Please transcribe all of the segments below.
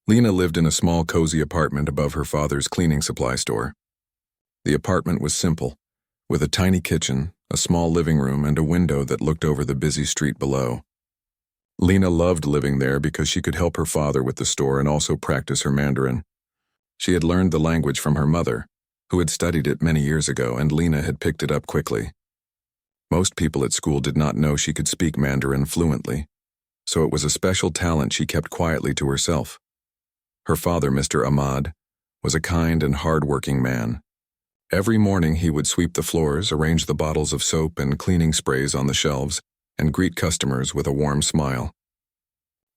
Lena lived in a small, cozy apartment above her father's cleaning supply store. The apartment was simple, with a tiny kitchen, a small living room, and a window that looked over the busy street below. Lena loved living there because she could help her father with the store and also practice her Mandarin. She had learned the language from her mother, who had studied it many years ago, and Lena had picked it up quickly. Most people at school did not know she could speak Mandarin fluently, so it was a special talent she kept quietly to herself. Her father, Mr. Ahmad, was a kind and hard-working man. Every morning he would sweep the floors, arrange the bottles of soap and cleaning sprays on the shelves, and greet customers with a warm smile.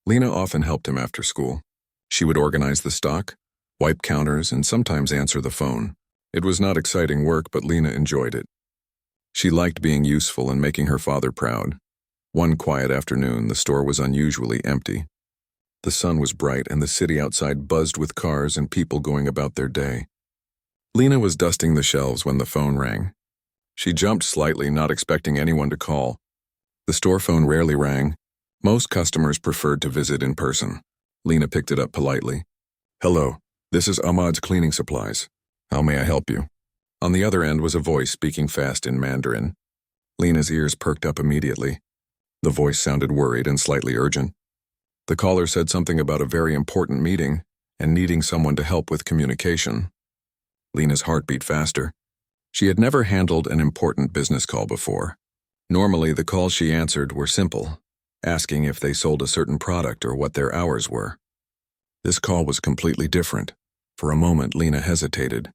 Lena often helped him after school. She would organize the stock, wipe counters, and sometimes answer the phone. It was not exciting work, but Lena enjoyed it. She liked being useful and making her father proud. One quiet afternoon, the store was unusually empty. The sun was bright and the city outside buzzed with cars and people going about their day. Lena was dusting the shelves when the phone rang. She jumped slightly, not expecting anyone to call. The store phone rarely rang. Most customers preferred to visit in person. Lena picked it up politely. "Hello, this is Ahmad's Cleaning Supplies. How may I help you?" On the other end was a voice speaking fast in Mandarin. Lena's ears perked up immediately. The voice sounded worried and slightly urgent. The caller said something about a very important meeting and needing someone to help with communication. Lena's heart beat faster. She had never handled an important business call before. Normally, the calls she answered were simple, asking if they sold a certain product or what their hours were. This call was completely different. For a moment, Lena hesitated.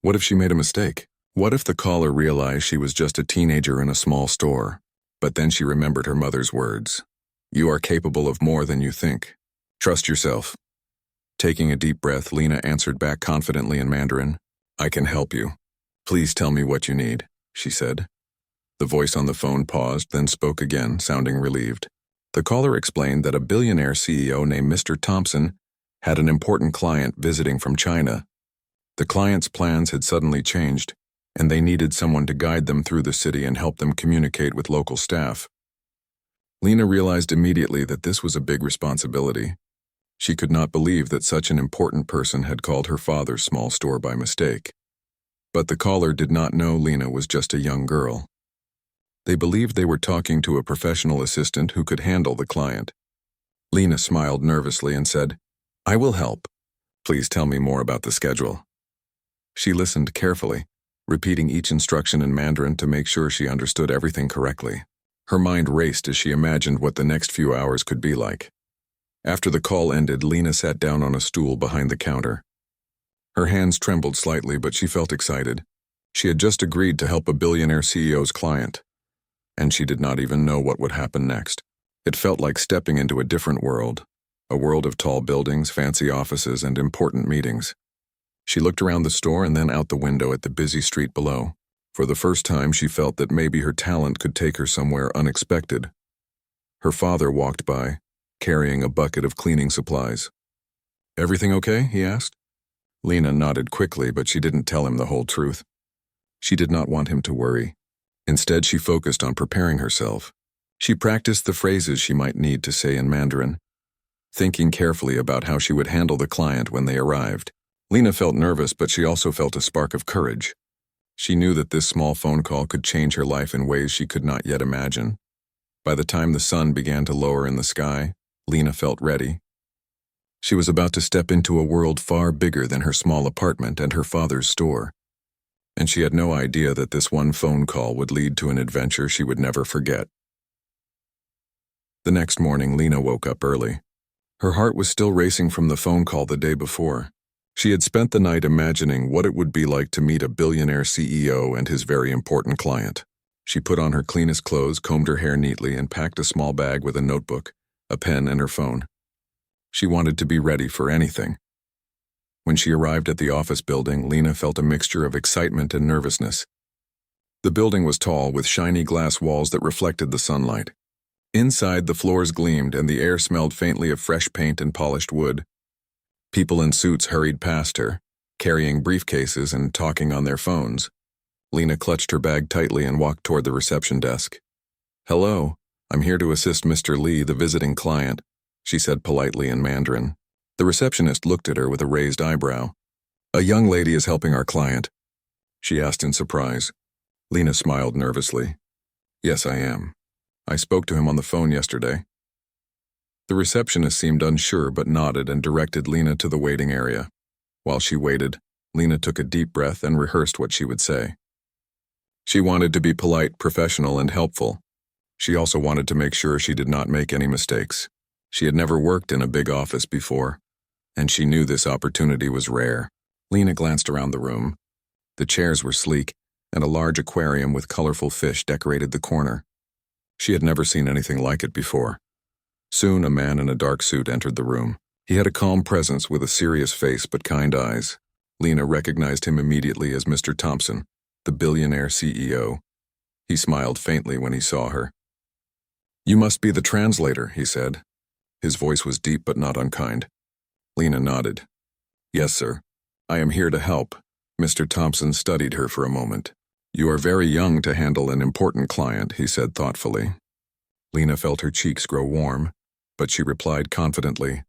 What if she made a mistake? What if the caller realized she was just a teenager in a small store? But then she remembered her mother's words. "You are capable of more than you think. Trust yourself." Taking a deep breath, Lena answered back confidently in Mandarin. "I can help you. Please tell me what you need," she said. The voice on the phone paused, then spoke again, sounding relieved. The caller explained that a billionaire CEO named Mr. Thompson had an important client visiting from China. The client's plans had suddenly changed, and they needed someone to guide them through the city and help them communicate with local staff. Lena realized immediately that this was a big responsibility. She could not believe that such an important person had called her father's small store by mistake. But the caller did not know Lena was just a young girl. They believed they were talking to a professional assistant who could handle the client. Lena smiled nervously and said, "I will help. Please tell me more about the schedule." She listened carefully, repeating each instruction in Mandarin to make sure she understood everything correctly. Her mind raced as she imagined what the next few hours could be like. After the call ended, Lena sat down on a stool behind the counter. Her hands trembled slightly, but she felt excited. She had just agreed to help a billionaire CEO's client, and she did not even know what would happen next. It felt like stepping into a different world, a world of tall buildings, fancy offices, and important meetings. She looked around the store and then out the window at the busy street below. For the first time, she felt that maybe her talent could take her somewhere unexpected. Her father walked by, carrying a bucket of cleaning supplies. "Everything okay?" he asked. Lena nodded quickly, but she didn't tell him the whole truth. She did not want him to worry. Instead, she focused on preparing herself. She practiced the phrases she might need to say in Mandarin, thinking carefully about how she would handle the client when they arrived. Lena felt nervous, but she also felt a spark of courage. She knew that this small phone call could change her life in ways she could not yet imagine. By the time the sun began to lower in the sky, Lena felt ready. She was about to step into a world far bigger than her small apartment and her father's store. And she had no idea that this one phone call would lead to an adventure she would never forget. The next morning, Lena woke up early. Her heart was still racing from the phone call the day before. She had spent the night imagining what it would be like to meet a billionaire CEO and his very important client. She put on her cleanest clothes, combed her hair neatly, and packed a small bag with a notebook, a pen, and her phone. She wanted to be ready for anything. When she arrived at the office building, Lena felt a mixture of excitement and nervousness. The building was tall, with shiny glass walls that reflected the sunlight. Inside, the floors gleamed, and the air smelled faintly of fresh paint and polished wood. People in suits hurried past her, carrying briefcases and talking on their phones. Lena clutched her bag tightly and walked toward the reception desk. "Hello, I'm here to assist Mr. Lee, the visiting client," she said politely in Mandarin. The receptionist looked at her with a raised eyebrow. "A young lady is helping our client," she asked in surprise. Lena smiled nervously. "Yes, I am. I spoke to him on the phone yesterday." The receptionist seemed unsure but nodded and directed Lena to the waiting area. While she waited, Lena took a deep breath and rehearsed what she would say. She wanted to be polite, professional, and helpful. She also wanted to make sure she did not make any mistakes. She had never worked in a big office before, and she knew this opportunity was rare. Lena glanced around the room. The chairs were sleek, and a large aquarium with colorful fish decorated the corner. She had never seen anything like it before. Soon, a man in a dark suit entered the room. He had a calm presence with a serious face but kind eyes. Lena recognized him immediately as Mr. Thompson, the billionaire CEO. He smiled faintly when he saw her. "You must be the translator," he said. His voice was deep but not unkind. Lena nodded. "Yes, sir. I am here to help." Mr. Thompson studied her for a moment. "You are very young to handle an important client," he said thoughtfully. Lena felt her cheeks grow warm, but she replied confidently,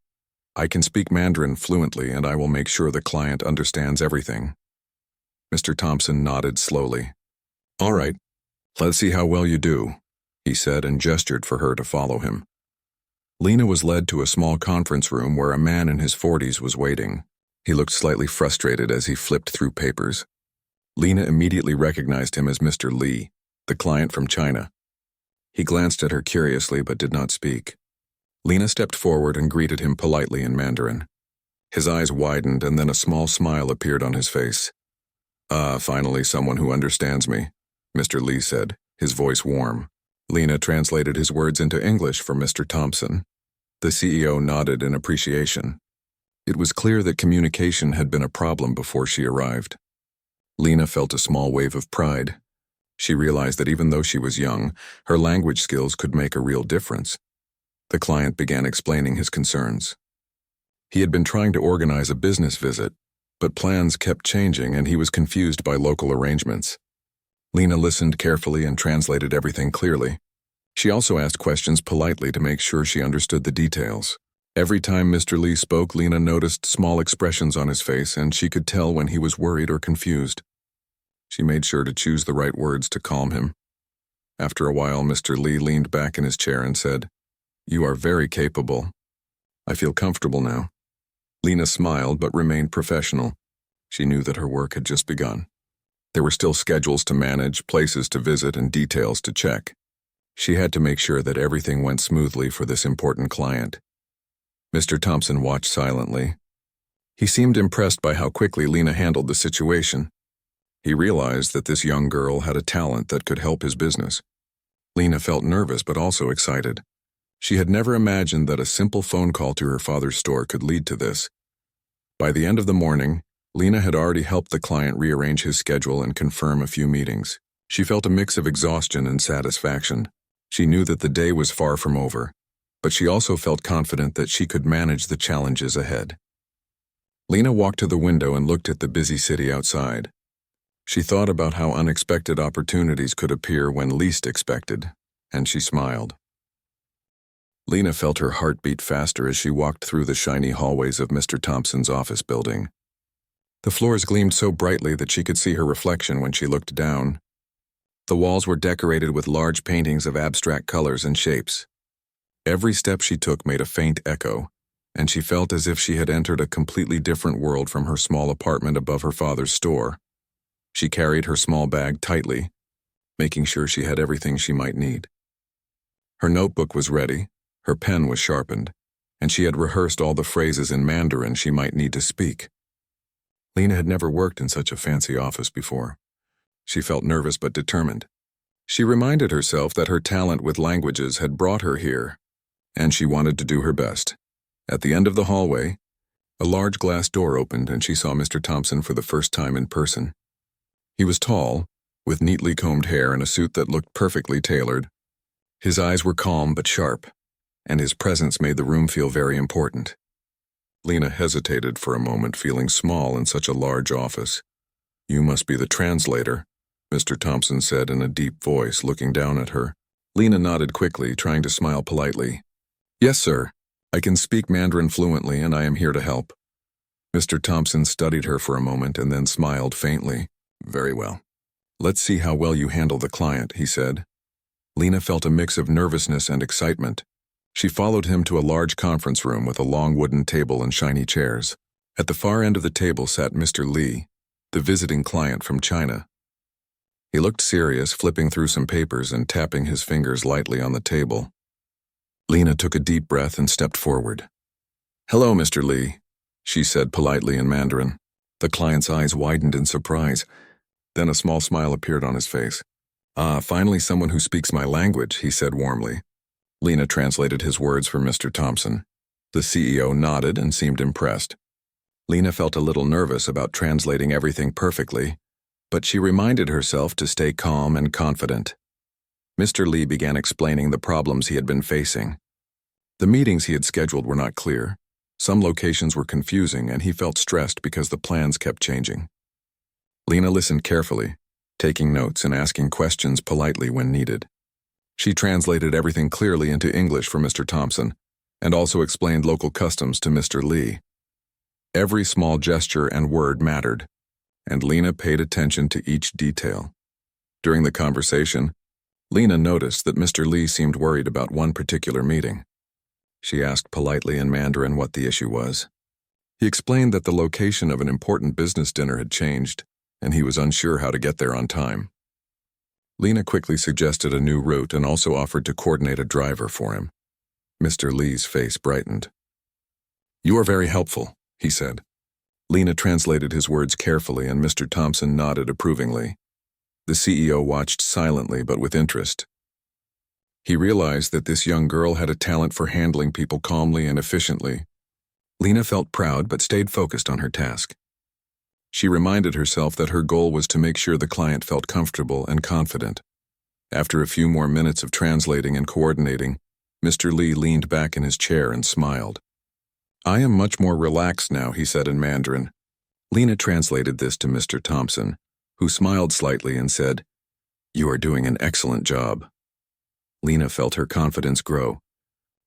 "I can speak Mandarin fluently and I will make sure the client understands everything." Mr. Thompson nodded slowly. "All right, let's see how well you do," he said and gestured for her to follow him. Lena was led to a small conference room where a man in his 40s was waiting. He looked slightly frustrated as he flipped through papers. Lena immediately recognized him as Mr. Li, the client from China. He glanced at her curiously but did not speak. Lena stepped forward and greeted him politely in Mandarin. His eyes widened and then a small smile appeared on his face. "Ah, finally someone who understands me," Mr. Li said, his voice warm. Lena translated his words into English for Mr. Thompson. The CEO nodded in appreciation. It was clear that communication had been a problem before she arrived. Lena felt a small wave of pride. She realized that even though she was young, her language skills could make a real difference. The client began explaining his concerns. He had been trying to organize a business visit, but plans kept changing and he was confused by local arrangements. Lena listened carefully and translated everything clearly. She also asked questions politely to make sure she understood the details. Every time Mr. Li spoke, Lena noticed small expressions on his face and she could tell when he was worried or confused. She made sure to choose the right words to calm him. After a while, Mr. Li leaned back in his chair and said, "You are very capable. I feel comfortable now." Lena smiled but remained professional. She knew that her work had just begun. There were still schedules to manage, places to visit, and details to check. She had to make sure that everything went smoothly for this important client. Mr. Thompson watched silently. He seemed impressed by how quickly Lena handled the situation. He realized that this young girl had a talent that could help his business. Lena felt nervous but also excited. She had never imagined that a simple phone call to her father's store could lead to this. By the end of the morning, Lena had already helped the client rearrange his schedule and confirm a few meetings. She felt a mix of exhaustion and satisfaction. She knew that the day was far from over, but she also felt confident that she could manage the challenges ahead. Lena walked to the window and looked at the busy city outside. She thought about how unexpected opportunities could appear when least expected, and she smiled. Lena felt her heart beat faster as she walked through the shiny hallways of Mr. Thompson's office building. The floors gleamed so brightly that she could see her reflection when she looked down. The walls were decorated with large paintings of abstract colors and shapes. Every step she took made a faint echo, and she felt as if she had entered a completely different world from her small apartment above her father's store. She carried her small bag tightly, making sure she had everything she might need. Her notebook was ready, her pen was sharpened, and she had rehearsed all the phrases in Mandarin she might need to speak. Lena had never worked in such a fancy office before. She felt nervous but determined. She reminded herself that her talent with languages had brought her here, and she wanted to do her best. At the end of the hallway, a large glass door opened and she saw Mr. Thompson for the first time in person. He was tall, with neatly combed hair and a suit that looked perfectly tailored. His eyes were calm but sharp, and his presence made the room feel very important. Lena hesitated for a moment, feeling small in such a large office. "You must be the translator," Mr. Thompson said in a deep voice, looking down at her. Lena nodded quickly, trying to smile politely. "Yes, sir. I can speak Mandarin fluently and I am here to help. Mr. Thompson studied her for a moment and then smiled faintly. Very well. Let's see how well you handle the client, he said. Lena felt a mix of nervousness and excitement. She followed him to a large conference room with a long wooden table and shiny chairs. At the far end of the table sat Mr. Li, the visiting client from China. He looked serious, flipping through some papers and tapping his fingers lightly on the table. Lena took a deep breath and stepped forward. Hello, Mr. Li, she said politely in Mandarin. The client's eyes widened in surprise. Then a small smile appeared on his face. Ah, finally someone who speaks my language, he said warmly. Lena translated his words for Mr. Thompson. The CEO nodded and seemed impressed. Lena felt a little nervous about translating everything perfectly, but she reminded herself to stay calm and confident. Mr. Li began explaining the problems he had been facing. The meetings he had scheduled were not clear. Some locations were confusing, and he felt stressed because the plans kept changing. Lena listened carefully, taking notes and asking questions politely when needed. She translated everything clearly into English for Mr. Thompson, and also explained local customs to Mr. Li. Every small gesture and word mattered, and Lena paid attention to each detail. During the conversation, Lena noticed that Mr. Li seemed worried about one particular meeting. She asked politely in Mandarin what the issue was. He explained that the location of an important business dinner had changed, and he was unsure how to get there on time. Lena quickly suggested a new route and also offered to coordinate a driver for him. Mr. Li's face brightened. You are very helpful, he said. Lena translated his words carefully and Mr. Thompson nodded approvingly. The CEO watched silently but with interest. He realized that this young girl had a talent for handling people calmly and efficiently. Lena felt proud but stayed focused on her task. She reminded herself that her goal was to make sure the client felt comfortable and confident. After a few more minutes of translating and coordinating, Mr. Li leaned back in his chair and smiled. I am much more relaxed now, he said in Mandarin. Lena translated this to Mr. Thompson, who smiled slightly and said, You are doing an excellent job. Lena felt her confidence grow.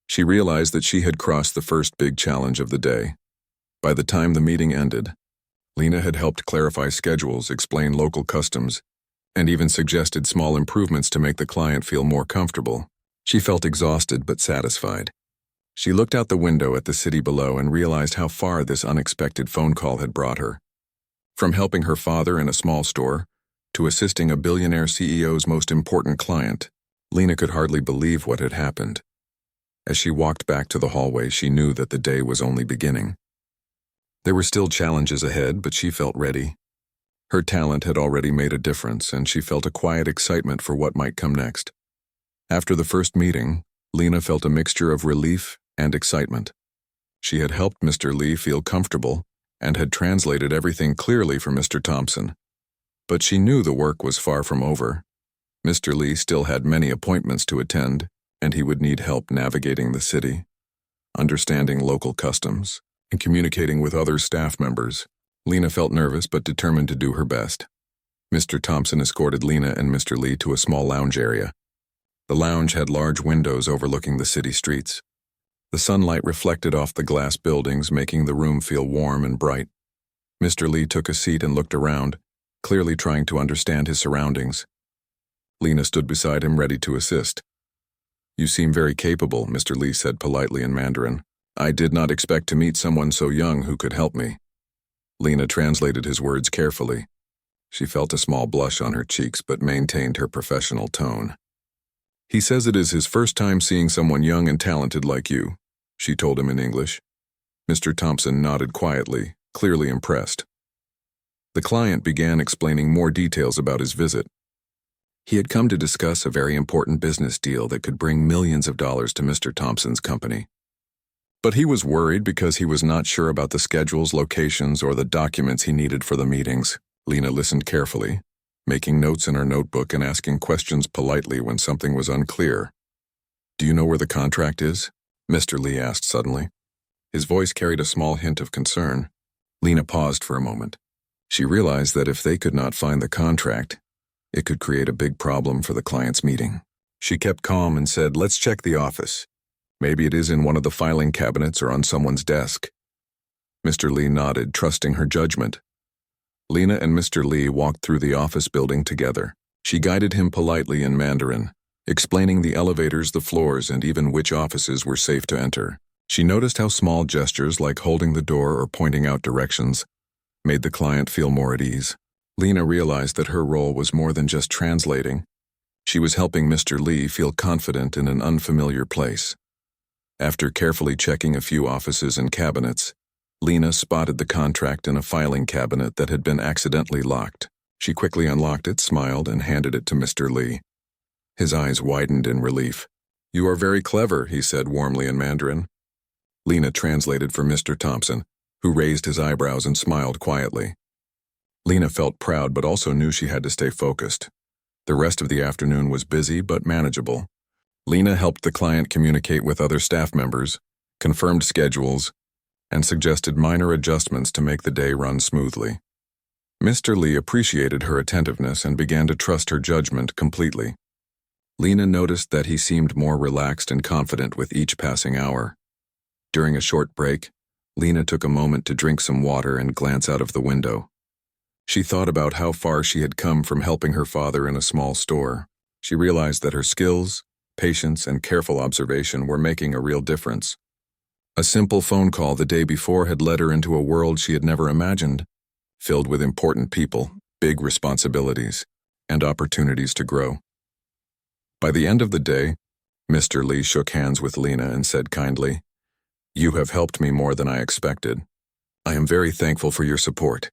She realized that she had crossed the first big challenge of the day. By the time the meeting ended, Lena had helped clarify schedules, explain local customs, and even suggested small improvements to make the client feel more comfortable. She felt exhausted but satisfied. She looked out the window at the city below and realized how far this unexpected phone call had brought her. From helping her father in a small store to assisting a billionaire CEO's most important client, Lena could hardly believe what had happened. As she walked back to the hallway, she knew that the day was only beginning. There were still challenges ahead, but she felt ready. Her talent had already made a difference, and she felt a quiet excitement for what might come next. After the first meeting, Lena felt a mixture of relief and excitement. She had helped Mr. Li feel comfortable and had translated everything clearly for Mr. Thompson. But she knew the work was far from over. Mr. Li still had many appointments to attend, and he would need help navigating the city, understanding local customs, and communicating with other staff members. Lena felt nervous but determined to do her best. Mr. Thompson escorted Lena and Mr. Li to a small lounge area. The lounge had large windows overlooking the city streets. The sunlight reflected off the glass buildings, making the room feel warm and bright. Mr. Li took a seat and looked around, clearly trying to understand his surroundings. Lena stood beside him, ready to assist. You seem very capable, Mr. Li said politely in Mandarin. I did not expect to meet someone so young who could help me. Lena translated his words carefully. She felt a small blush on her cheeks but maintained her professional tone. He says it is his first time seeing someone young and talented like you, she told him in English. Mr. Thompson nodded quietly, clearly impressed. The client began explaining more details about his visit. He had come to discuss a very important business deal that could bring millions of dollars to Mr. Thompson's company. But he was worried because he was not sure about the schedules, locations, or the documents he needed for the meetings. Lena listened carefully, making notes in her notebook and asking questions politely when something was unclear. Do you know where the contract is? Mr. Li asked suddenly. His voice carried a small hint of concern. Lena paused for a moment. She realized that if they could not find the contract, it could create a big problem for the client's meeting. She kept calm and said, Let's check the office. Maybe it is in one of the filing cabinets or on someone's desk. Mr. Lee nodded, trusting her judgment. Lena and Mr. Lee walked through the office building together. She guided him politely in Mandarin, explaining the elevators, the floors, and even which offices were safe to enter. She noticed how small gestures like holding the door or pointing out directions made the client feel more at ease. Lena realized that her role was more than just translating. She was helping Mr. Lee feel confident in an unfamiliar place. After carefully checking a few offices and cabinets, Lena spotted the contract in a filing cabinet that had been accidentally locked. She quickly unlocked it, smiled, and handed it to Mr. Lee. His eyes widened in relief. "You are very clever," he said warmly in Mandarin. Lena translated for Mr. Thompson, who raised his eyebrows and smiled quietly. Lena felt proud but also knew she had to stay focused. The rest of the afternoon was busy but manageable. Lena helped the client communicate with other staff members, confirmed schedules, and suggested minor adjustments to make the day run smoothly. Mr. Lee appreciated her attentiveness and began to trust her judgment completely. Lena noticed that he seemed more relaxed and confident with each passing hour. During a short break, Lena took a moment to drink some water and glance out of the window. She thought about how far she had come from helping her father in a small store. She realized that her skills, patience, and careful observation were making a real difference. A simple phone call the day before had led her into a world she had never imagined, filled with important people, big responsibilities, and opportunities to grow. By the end of the day, Mr. Lee shook hands with Lena and said kindly, "You have helped me more than I expected. I am very thankful for your support."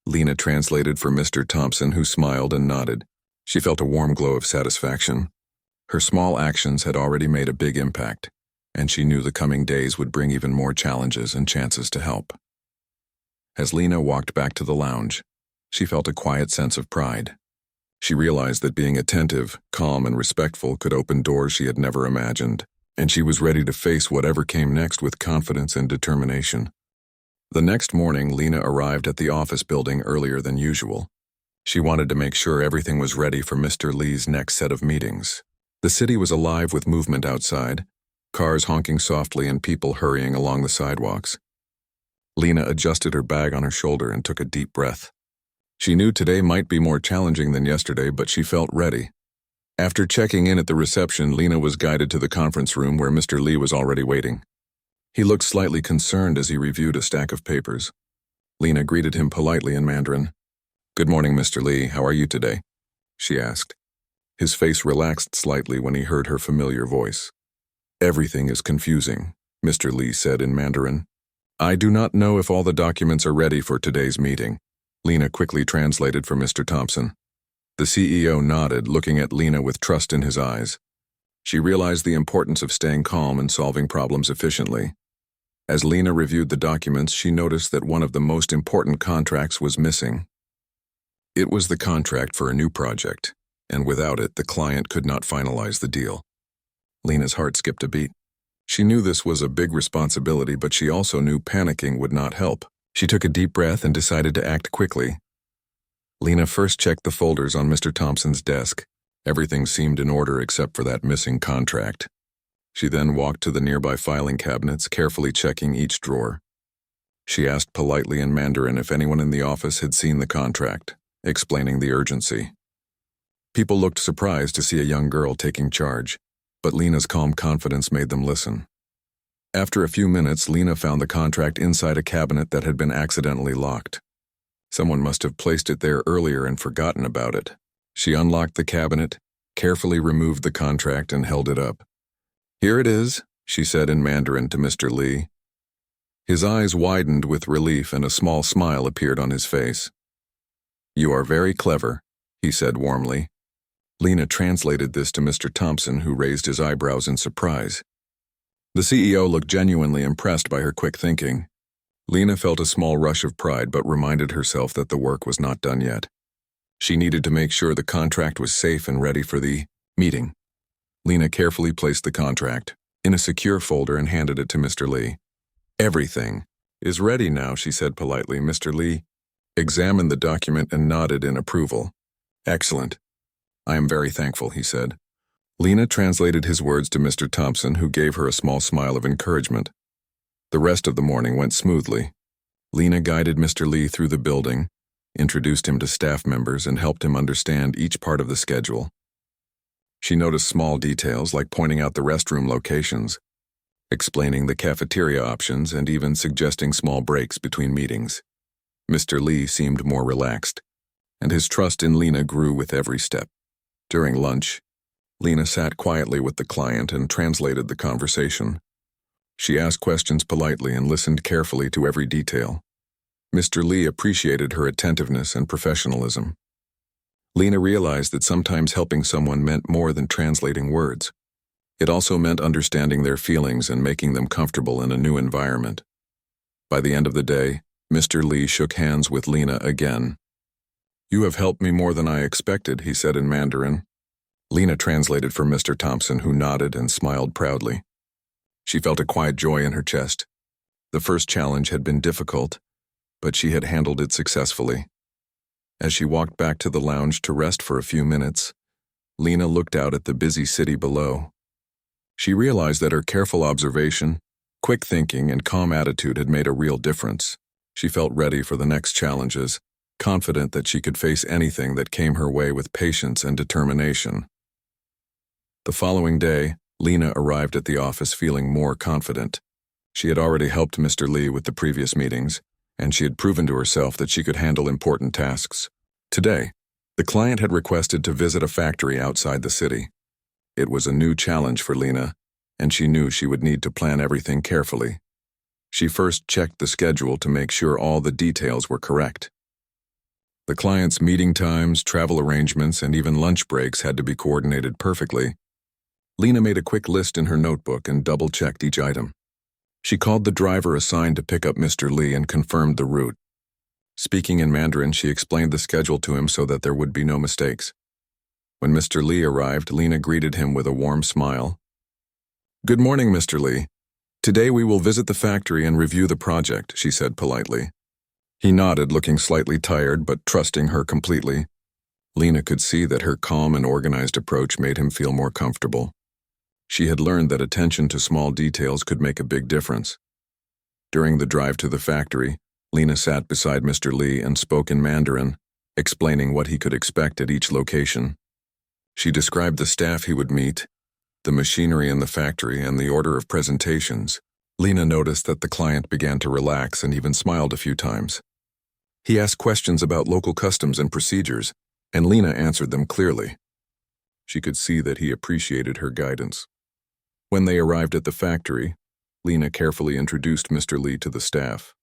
Lena translated for Mr. Thompson, who smiled and nodded. She felt a warm glow of satisfaction. Her small actions had already made a big impact, and she knew the coming days would bring even more challenges and chances to help. As Lena walked back to the lounge, she felt a quiet sense of pride. She realized that being attentive, calm, and respectful could open doors she had never imagined, and she was ready to face whatever came next with confidence and determination. The next morning, Lena arrived at the office building earlier than usual. She wanted to make sure everything was ready for Mr. Lee's next set of meetings. The city was alive with movement outside, cars honking softly and people hurrying along the sidewalks. Lena adjusted her bag on her shoulder and took a deep breath. She knew today might be more challenging than yesterday, but she felt ready. After checking in at the reception, Lena was guided to the conference room where Mr. Lee was already waiting. He looked slightly concerned as he reviewed a stack of papers. Lena greeted him politely in Mandarin. "Good morning, Mr. Lee. How are you today?" she asked. His face relaxed slightly when he heard her familiar voice. "Everything is confusing," Mr. Lee said in Mandarin. "I do not know if all the documents are ready for today's meeting." Lena quickly translated for Mr. Thompson. The CEO nodded, looking at Lena with trust in his eyes. She realized the importance of staying calm and solving problems efficiently. As Lena reviewed the documents, she noticed that one of the most important contracts was missing. It was the contract for a new project, and without it, the client could not finalize the deal. Lena's heart skipped a beat. She knew this was a big responsibility, but she also knew panicking would not help. She took a deep breath and decided to act quickly. Lena first checked the folders on Mr. Thompson's desk. Everything seemed in order except for that missing contract. She then walked to the nearby filing cabinets, carefully checking each drawer. She asked politely in Mandarin if anyone in the office had seen the contract, explaining the urgency. People looked surprised to see a young girl taking charge, but Lena's calm confidence made them listen. After a few minutes, Lena found the contract inside a cabinet that had been accidentally locked. Someone must have placed it there earlier and forgotten about it. She unlocked the cabinet, carefully removed the contract, and held it up. "Here it is," she said in Mandarin to Mr. Lee. His eyes widened with relief and a small smile appeared on his face. "You are very clever," he said warmly. Lena translated this to Mr. Thompson, who raised his eyebrows in surprise. The CEO looked genuinely impressed by her quick thinking. Lena felt a small rush of pride but reminded herself that the work was not done yet. She needed to make sure the contract was safe and ready for the meeting. Lena carefully placed the contract in a secure folder and handed it to Mr. Lee. "Everything is ready now," she said politely. Mr. Lee examined the document and nodded in approval. "Excellent. I am very thankful," he said. Lena translated his words to Mr. Thompson, who gave her a small smile of encouragement. The rest of the morning went smoothly. Lena guided Mr. Lee through the building, introduced him to staff members, and helped him understand each part of the schedule. She noticed small details like pointing out the restroom locations, explaining the cafeteria options, and even suggesting small breaks between meetings. Mr. Lee seemed more relaxed, and his trust in Lena grew with every step. During lunch, Lena sat quietly with the client and translated the conversation. She asked questions politely and listened carefully to every detail. Mr. Lee appreciated her attentiveness and professionalism. Lena realized that sometimes helping someone meant more than translating words. It also meant understanding their feelings and making them comfortable in a new environment. By the end of the day, Mr. Lee shook hands with Lena again. "You have helped me more than I expected," he said in Mandarin. Lena translated for Mr. Thompson, who nodded and smiled proudly. She felt a quiet joy in her chest. The first challenge had been difficult, but she had handled it successfully. As she walked back to the lounge to rest for a few minutes, Lena looked out at the busy city below. She realized that her careful observation, quick thinking, and calm attitude had made a real difference. She felt ready for the next challenges, confident that she could face anything that came her way with patience and determination. The following day, Lena arrived at the office feeling more confident. She had already helped Mr. Lee with the previous meetings, and she had proven to herself that she could handle important tasks. Today, the client had requested to visit a factory outside the city. It was a new challenge for Lena, and she knew she would need to plan everything carefully. She first checked the schedule to make sure all the details were correct. The client's meeting times, travel arrangements, and even lunch breaks had to be coordinated perfectly. Lena made a quick list in her notebook and double-checked each item. She called the driver assigned to pick up Mr. Lee and confirmed the route. Speaking in Mandarin, she explained the schedule to him so that there would be no mistakes. When Mr. Lee arrived, Lena greeted him with a warm smile. "Good morning, Mr. Lee. Today we will visit the factory and review the project," she said politely. He nodded, looking slightly tired but trusting her completely. Lena could see that her calm and organized approach made him feel more comfortable. She had learned that attention to small details could make a big difference. During the drive to the factory, Lena sat beside Mr. Lee and spoke in Mandarin, explaining what he could expect at each location. She described the staff he would meet, the machinery in the factory, and the order of presentations. Lena noticed that the client began to relax and even smiled a few times. He asked questions about local customs and procedures, and Lena answered them clearly. She could see that he appreciated her guidance. When they arrived at the factory, Lena carefully introduced Mr. Lee to the staff.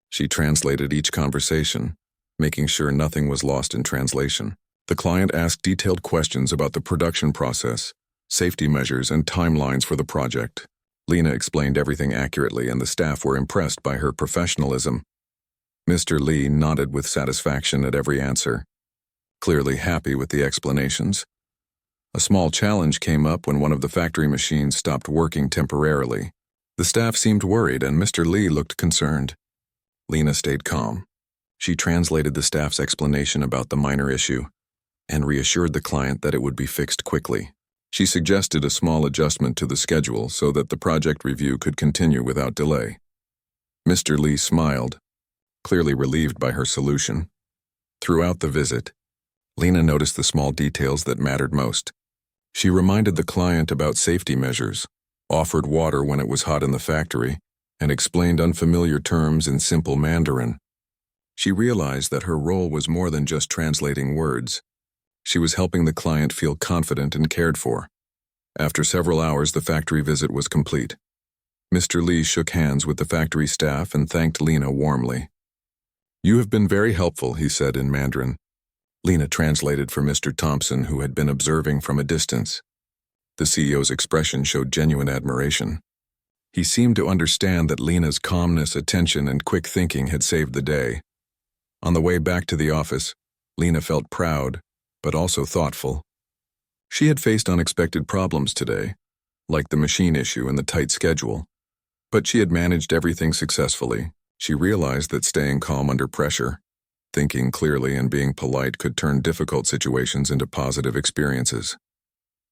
She translated each conversation, making sure nothing was lost in translation. The client asked detailed questions about the production process, safety measures, and timelines for the project. Lena explained everything accurately, and the staff were impressed by her professionalism. Mr. Lee nodded with satisfaction at every answer, clearly happy with the explanations. A small challenge came up when one of the factory machines stopped working temporarily. The staff seemed worried, and Mr. Lee looked concerned. Lena stayed calm. She translated the staff's explanation about the minor issue and reassured the client that it would be fixed quickly. She suggested a small adjustment to the schedule so that the project review could continue without delay. Mr. Lee smiled, clearly relieved by her solution. Throughout the visit, Lena noticed the small details that mattered most. She reminded the client about safety measures, offered water when it was hot in the factory, and explained unfamiliar terms in simple Mandarin. She realized that her role was more than just translating words. She was helping the client feel confident and cared for. After several hours, the factory visit was complete. Mr. Lee shook hands with the factory staff and thanked Lena warmly. "You have been very helpful," he said in Mandarin. Lena translated for Mr. Thompson, who had been observing from a distance. The CEO's expression showed genuine admiration. He seemed to understand that Lena's calmness, attention, and quick thinking had saved the day. On the way back to the office, Lena felt proud, but also thoughtful. She had faced unexpected problems today, like the machine issue and the tight schedule, but she had managed everything successfully. She realized that staying calm under pressure, thinking clearly, and being polite could turn difficult situations into positive experiences.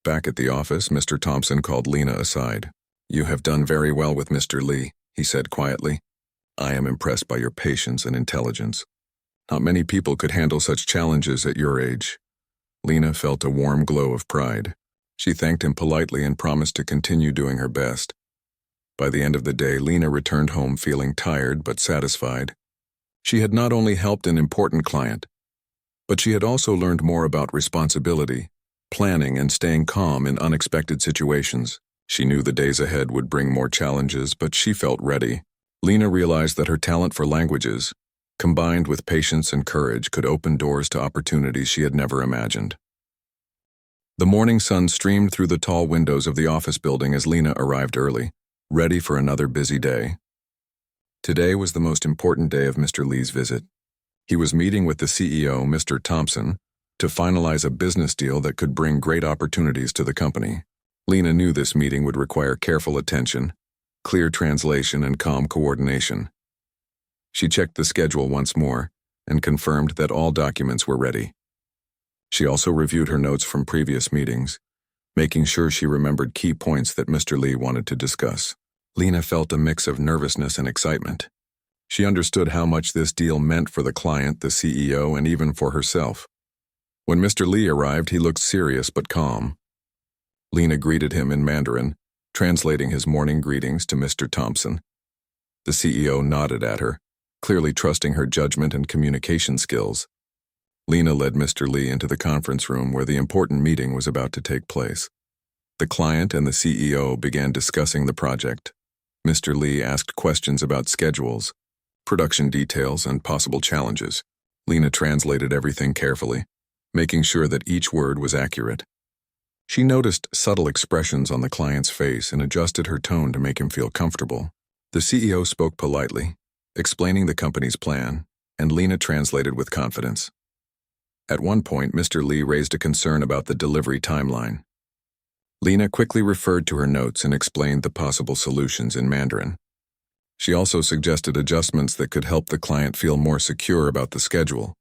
Back at the office, Mr. Thompson called Lena aside. "You have done very well with Mr. Lee," he said quietly. "I am impressed by your patience and intelligence. Not many people could handle such challenges at your age." Lena felt a warm glow of pride. She thanked him politely and promised to continue doing her best. By the end of the day, Lena returned home feeling tired but satisfied. She had not only helped an important client, but she had also learned more about responsibility, planning, and staying calm in unexpected situations. She knew the days ahead would bring more challenges, but she felt ready. Lena realized that her talent for languages, combined with patience and courage, could open doors to opportunities she had never imagined. The morning sun streamed through the tall windows of the office building as Lena arrived early, ready for another busy day. Today was the most important day of Mr. Lee's visit. He was meeting with the CEO, Mr. Thompson, to finalize a business deal that could bring great opportunities to the company. Lena knew this meeting would require careful attention, clear translation, and calm coordination. She checked the schedule once more and confirmed that all documents were ready. She also reviewed her notes from previous meetings, making sure she remembered key points that Mr. Lee wanted to discuss. Lena felt a mix of nervousness and excitement. She understood how much this deal meant for the client, the CEO, and even for herself. When Mr. Lee arrived, he looked serious but calm. Lena greeted him in Mandarin, translating his morning greetings to Mr. Thompson. The CEO nodded at her, clearly trusting her judgment and communication skills. Lena led Mr. Lee into the conference room where the important meeting was about to take place. The client and the CEO began discussing the project. Mr. Lee asked questions about schedules, production details, and possible challenges. Lena translated everything carefully, making sure that each word was accurate. She noticed subtle expressions on the client's face and adjusted her tone to make him feel comfortable. The CEO spoke politely, explaining the company's plan, and Lena translated with confidence. At one point, Mr. Lee raised a concern about the delivery timeline. Lena quickly referred to her notes and explained the possible solutions in Mandarin. She also suggested adjustments that could help the client feel more secure about the schedule.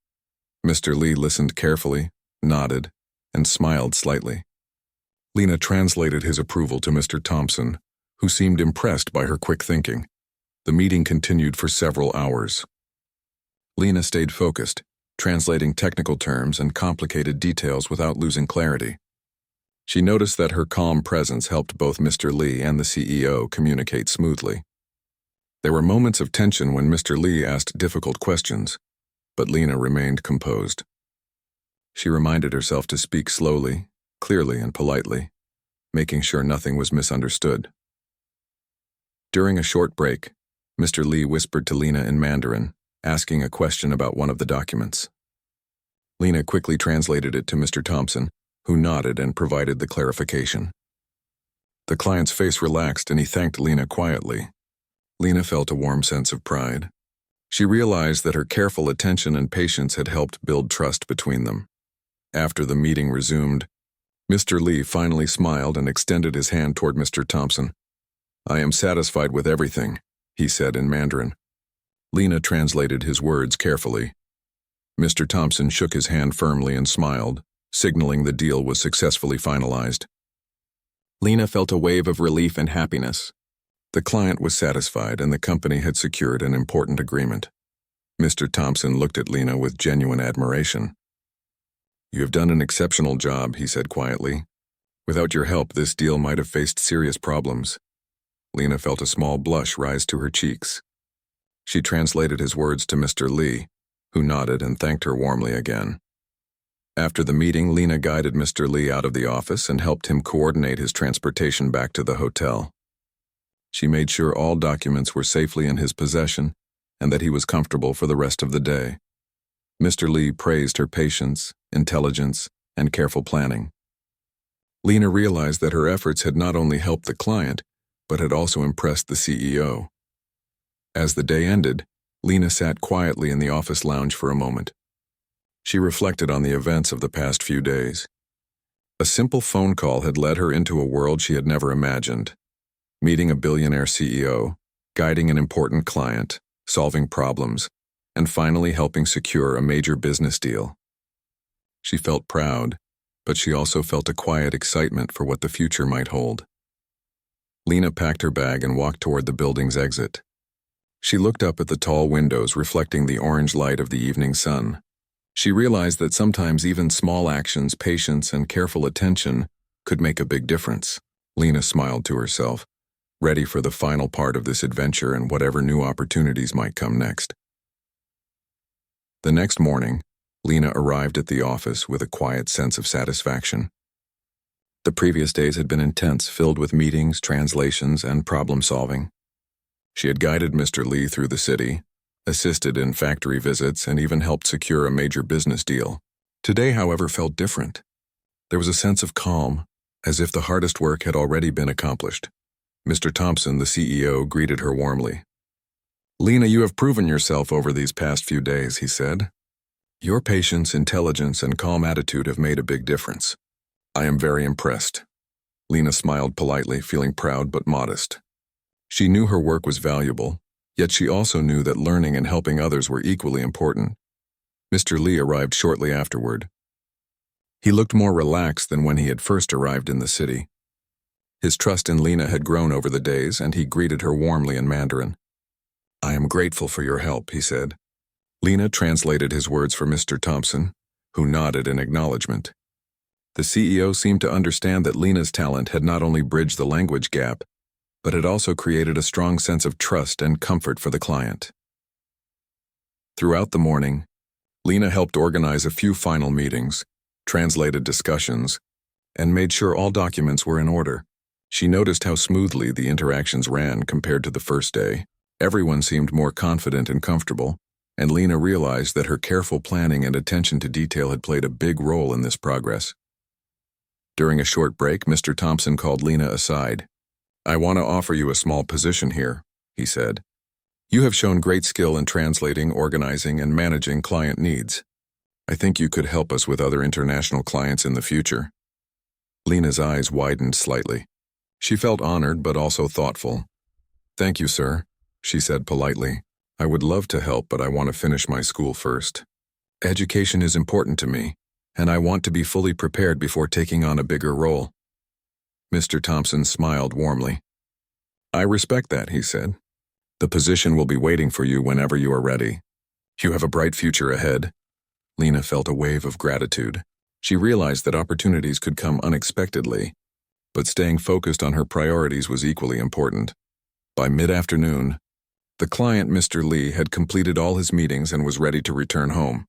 Mr. Lee listened carefully, nodded, and smiled slightly. Lena translated his approval to Mr. Thompson, who seemed impressed by her quick thinking. The meeting continued for several hours. Lena stayed focused, translating technical terms and complicated details without losing clarity. She noticed that her calm presence helped both Mr. Lee and the CEO communicate smoothly. There were moments of tension when Mr. Lee asked difficult questions, but Lena remained composed. She reminded herself to speak slowly, clearly, and politely, making sure nothing was misunderstood. During a short break, Mr. Lee whispered to Lena in Mandarin, asking a question about one of the documents. Lena quickly translated it to Mr. Thompson, who nodded and provided the clarification. The client's face relaxed and he thanked Lena quietly. Lena felt a warm sense of pride. She realized that her careful attention and patience had helped build trust between them. After the meeting resumed, Mr. Lee finally smiled and extended his hand toward Mr. Thompson. "I am satisfied with everything," he said in Mandarin. Lena translated his words carefully. Mr. Thompson shook his hand firmly and smiled, signaling the deal was successfully finalized. Lena felt a wave of relief and happiness. The client was satisfied and the company had secured an important agreement. Mr. Thompson looked at Lena with genuine admiration. "You have done an exceptional job," he said quietly. "Without your help, this deal might have faced serious problems." Lena felt a small blush rise to her cheeks. She translated his words to Mr. Lee, who nodded and thanked her warmly again. After the meeting, Lena guided Mr. Lee out of the office and helped him coordinate his transportation back to the hotel. She made sure all documents were safely in his possession and that he was comfortable for the rest of the day. Mr. Lee praised her patience, intelligence, and careful planning. Lena realized that her efforts had not only helped the client, but had also impressed the CEO. As the day ended, Lena sat quietly in the office lounge for a moment. She reflected on the events of the past few days. A simple phone call had led her into a world she had never imagined. Meeting a billionaire CEO, guiding an important client, solving problems, and finally helping secure a major business deal. She felt proud, but she also felt a quiet excitement for what the future might hold. Lena packed her bag and walked toward the building's exit. She looked up at the tall windows reflecting the orange light of the evening sun. She realized that sometimes even small actions, patience, and careful attention could make a big difference. Lena smiled to herself, ready for the final part of this adventure and whatever new opportunities might come next. The next morning, Lena arrived at the office with a quiet sense of satisfaction. The previous days had been intense, filled with meetings, translations, and problem-solving. She had guided Mr. Lee through the city, assisted in factory visits, and even helped secure a major business deal. Today, however, felt different. There was a sense of calm, as if the hardest work had already been accomplished. Mr. Thompson, the CEO, greeted her warmly. "Lena, you have proven yourself over these past few days," he said. "Your patience, intelligence, and calm attitude have made a big difference. I am very impressed." Lena smiled politely, feeling proud but modest. She knew her work was valuable, yet she also knew that learning and helping others were equally important. Mr. Lee arrived shortly afterward. He looked more relaxed than when he had first arrived in the city. His trust in Lena had grown over the days, and he greeted her warmly in Mandarin. "I am grateful for your help," he said. Lena translated his words for Mr. Thompson, who nodded in acknowledgement. The CEO seemed to understand that Lena's talent had not only bridged the language gap, but had also created a strong sense of trust and comfort for the client. Throughout the morning, Lena helped organize a few final meetings, translated discussions, and made sure all documents were in order. She noticed how smoothly the interactions ran compared to the first day. Everyone seemed more confident and comfortable, and Lena realized that her careful planning and attention to detail had played a big role in this progress. During a short break, Mr. Thompson called Lena aside. "I want to offer you a small position here," he said. "You have shown great skill in translating, organizing, and managing client needs. I think you could help us with other international clients in the future." Lena's eyes widened slightly. She felt honored but also thoughtful. "Thank you, sir," she said politely. "I would love to help, but I want to finish my school first. Education is important to me, and I want to be fully prepared before taking on a bigger role." Mr. Thompson smiled warmly. "I respect that," he said. "The position will be waiting for you whenever you are ready. You have a bright future ahead." Lena felt a wave of gratitude. She realized that opportunities could come unexpectedly, but staying focused on her priorities was equally important. By mid-afternoon, the client, Mr. Lee, had completed all his meetings and was ready to return home.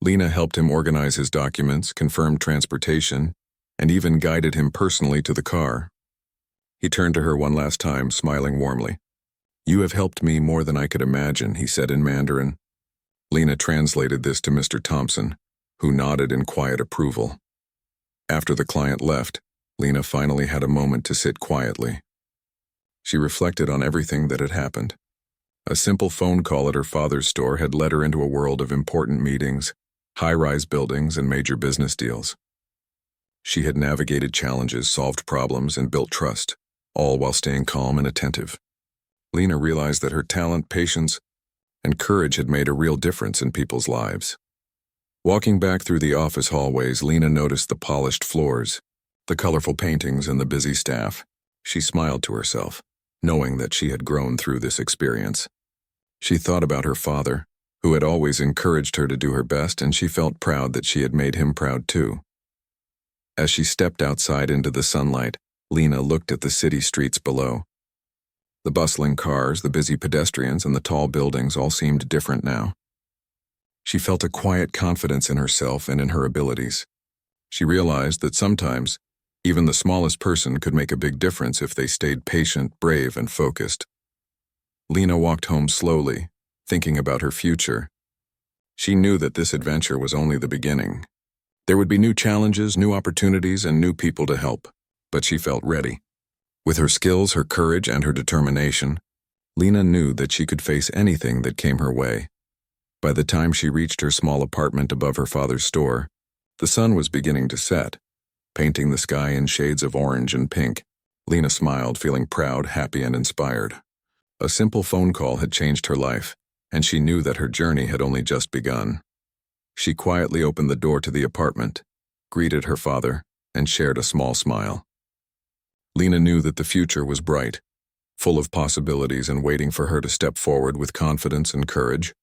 Lena helped him organize his documents, confirmed transportation, and even guided him personally to the car. He turned to her one last time, smiling warmly. "You have helped me more than I could imagine," he said in Mandarin. Lena translated this to Mr. Thompson, who nodded in quiet approval. After the client left, Lena finally had a moment to sit quietly. She reflected on everything that had happened. A simple phone call at her father's store had led her into a world of important meetings, high-rise buildings, and major business deals. She had navigated challenges, solved problems, and built trust, all while staying calm and attentive. Lena realized that her talent, patience, and courage had made a real difference in people's lives. Walking back through the office hallways, Lena noticed the polished floors, the colorful paintings, and the busy staff. She smiled to herself, knowing that she had grown through this experience. She thought about her father, who had always encouraged her to do her best, and she felt proud that she had made him proud too. As she stepped outside into the sunlight, Lena looked at the city streets below. The bustling cars, the busy pedestrians, and the tall buildings all seemed different now. She felt a quiet confidence in herself and in her abilities. She realized that sometimes, even the smallest person could make a big difference if they stayed patient, brave, and focused. Lena walked home slowly, thinking about her future. She knew that this adventure was only the beginning. There would be new challenges, new opportunities, and new people to help, but she felt ready. With her skills, her courage, and her determination, Lena knew that she could face anything that came her way. By the time she reached her small apartment above her father's store, the sun was beginning to set, painting the sky in shades of orange and pink. Lena smiled, feeling proud, happy, and inspired. A simple phone call had changed her life, and she knew that her journey had only just begun. She quietly opened the door to the apartment, greeted her father, and shared a small smile. Lena knew that the future was bright, full of possibilities and waiting for her to step forward with confidence and courage.